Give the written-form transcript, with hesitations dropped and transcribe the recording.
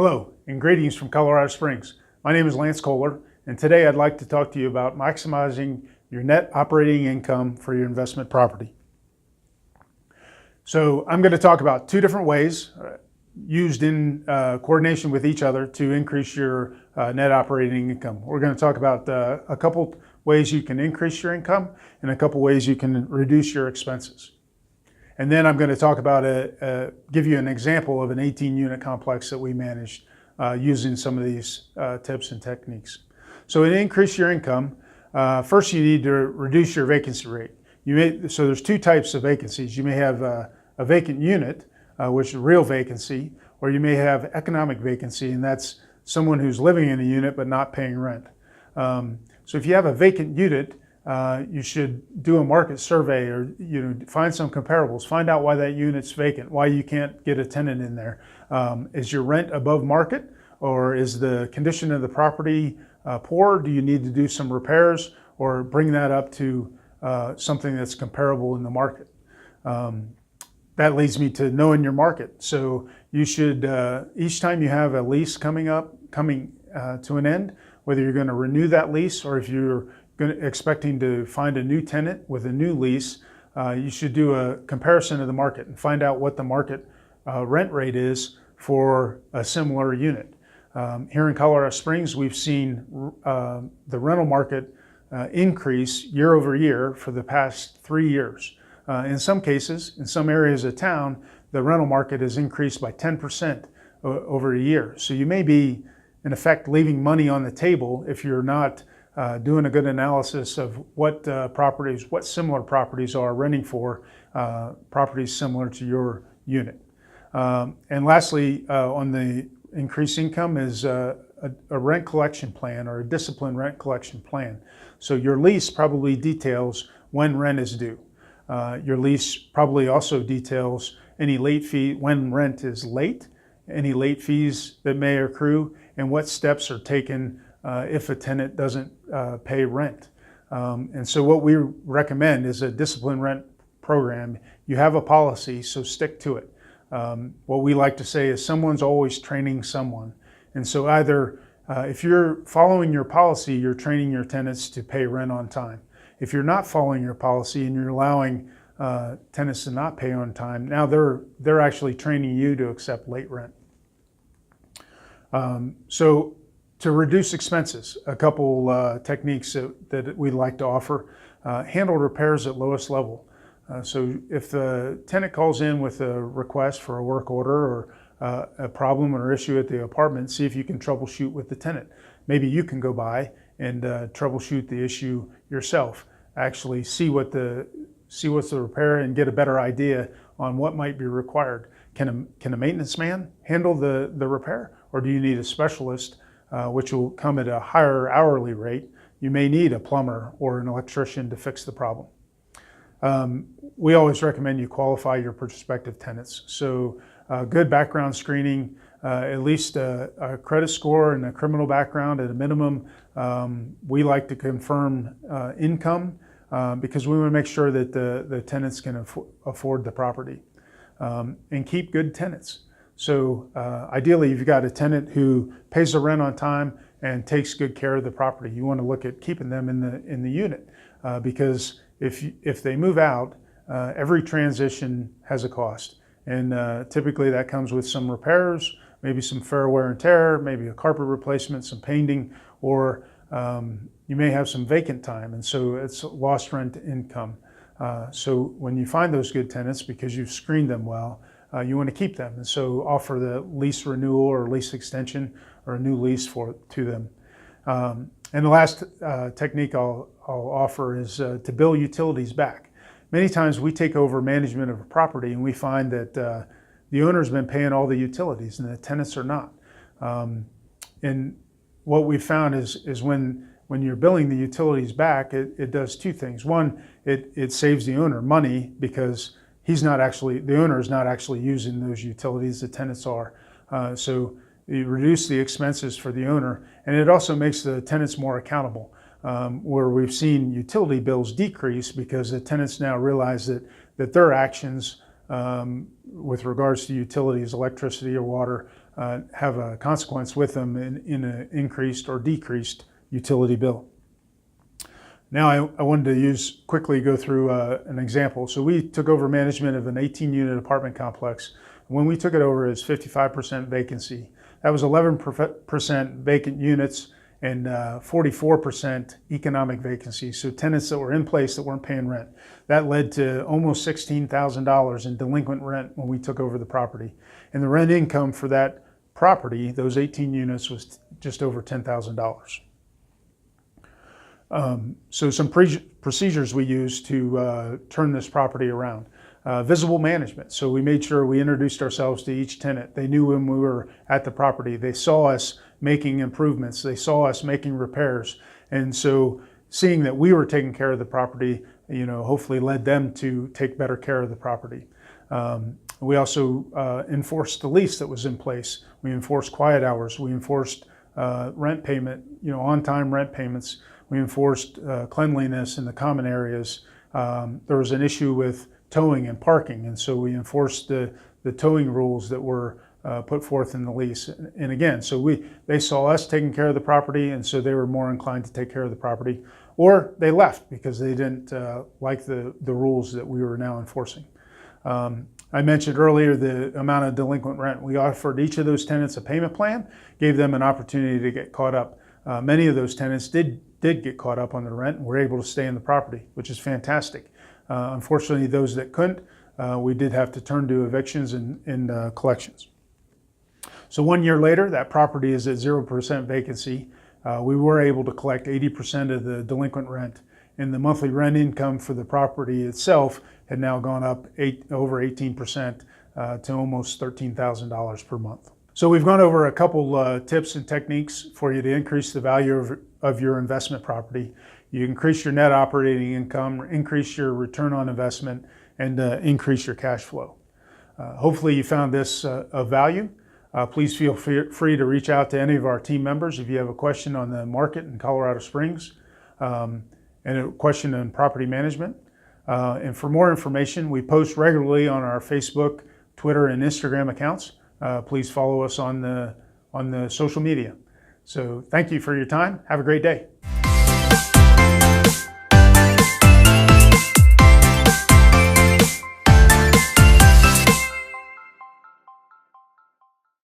Hello, and greetings from Colorado Springs. My name is Lance Kohler, and today I'd like to talk to you about maximizing your net operating income for your investment property. So I'm going to talk about two different ways used in coordination with each other to increase your net operating income. We're going to talk about a couple ways you can increase your income and a couple ways you can reduce your expenses. And then I'm going to talk about give you an example of an 18-unit complex that we managed using some of these tips and techniques. So to increase your income, first you need to reduce your vacancy rate. So there's two types of vacancies. You may have a vacant unit, which is real vacancy, or you may have economic vacancy, and that's someone who's living in a unit but not paying rent. So if you have a vacant unit, you should do a market survey, or find some comparables, find out why that unit's vacant, why you can't get a tenant in there. Is your rent above market, or is the condition of the property poor? Do you need to do some repairs or bring that up to something that's comparable in the market? That leads me to knowing your market. So you should, each time you have a lease coming to an end, whether you're going to renew that lease or if you're expecting to find a new tenant with a new lease, you should do a comparison of the market and find out what the market rent rate is for a similar unit. Here in Colorado Springs, we've seen the rental market increase year over year for the past 3 years. In some cases, in some areas of town, the rental market has increased by 10% over a year. So you may be, in effect, leaving money on the table if you're not doing a good analysis of what similar properties are renting for, properties similar to your unit. And lastly, on the increased income is a rent collection plan, or a disciplined rent collection plan. So your lease probably details when rent is due. Your lease probably also details any late fee, when rent is late, any late fees that may accrue, and what steps are taken if a tenant doesn't pay rent. And so what we recommend is a disciplined rent program. You have a policy, so stick to it. What we like to say is someone's always training someone. And so either if you're following your policy, you're training your tenants to pay rent on time. If you're not following your policy and you're allowing tenants to not pay on time, now they're actually training you to accept late rent. So to reduce expenses, a couple techniques that we like to offer. Handle repairs at lowest level. So if the tenant calls in with a request for a work order or a problem or issue at the apartment, see if you can troubleshoot with the tenant. Maybe you can go by and troubleshoot the issue yourself. Actually see what's the repair and get a better idea on what might be required. Can a maintenance man handle the repair, or do you need a specialist, which will come at a higher hourly rate? You may need a plumber or an electrician to fix the problem. We always recommend you qualify your prospective tenants. So good background screening, at least a credit score and a criminal background at a minimum. We like to confirm income because we want to make sure that the tenants can afford the property. And keep good tenants. So ideally, you've got a tenant who pays the rent on time and takes good care of the property. You want to look at keeping them in the unit because if they move out, every transition has a cost. And typically that comes with some repairs, maybe some fair wear and tear, maybe a carpet replacement, some painting, or you may have some vacant time, and so it's lost rent income. So when you find those good tenants, because you've screened them well, you want to keep them. And so offer the lease renewal or lease extension or a new lease to them. And the last technique I'll offer is to bill utilities back. Many times we take over management of a property and we find that the owner's been paying all the utilities and the tenants are not. And what we've found is when you're billing the utilities back, it does two things. One, it saves the owner money because the owner is not actually using those utilities, the tenants are. So you reduce the expenses for the owner, and it also makes the tenants more accountable. Where we've seen utility bills decrease because the tenants now realize that their actions with regards to utilities, electricity or water, have a consequence with them in an increased or decreased utility bill. Now I wanted to quickly go through an example. So we took over management of an 18-unit apartment complex. When we took it over, it was 55% vacancy. That was 11% vacant units and 44% economic vacancy. So tenants that were in place that weren't paying rent. That led to almost $16,000 in delinquent rent when we took over the property. And the rent income for that property, those 18 units, was just over $10,000. So some procedures we used to turn this property around. Visible management. So we made sure we introduced ourselves to each tenant. They knew when we were at the property. They saw us making improvements. They saw us making repairs. And so seeing that we were taking care of the property, hopefully led them to take better care of the property. We also enforced the lease that was in place. We enforced quiet hours. We enforced rent payment, on-time rent payments. We enforced cleanliness in the common areas. There was an issue with towing and parking, and so we enforced the towing rules that were put forth in the lease. And again, so they saw us taking care of the property, and so they were more inclined to take care of the property, or they left because they didn't like the rules that we were now enforcing. I mentioned earlier the amount of delinquent rent. We offered each of those tenants a payment plan, gave them an opportunity to get caught up. Many of those tenants did get caught up on the rent and were able to stay in the property, which is fantastic. Unfortunately, those that couldn't, we did have to turn to evictions and collections. So 1 year later, that property is at 0% vacancy. We were able to collect 80% of the delinquent rent, and the monthly rent income for the property itself had now gone up over 18% to almost $13,000 per month. So we've gone over a couple tips and techniques for you to increase the value of your investment property. You increase your net operating income, increase your return on investment, and increase your cash flow. Hopefully you found this of value. Please feel free to reach out to any of our team members if you have a question on the market in Colorado Springs and a question on property management. And for more information, we post regularly on our Facebook, Twitter, and Instagram accounts. Please follow us on the social media. So thank you for your time. Have a great day.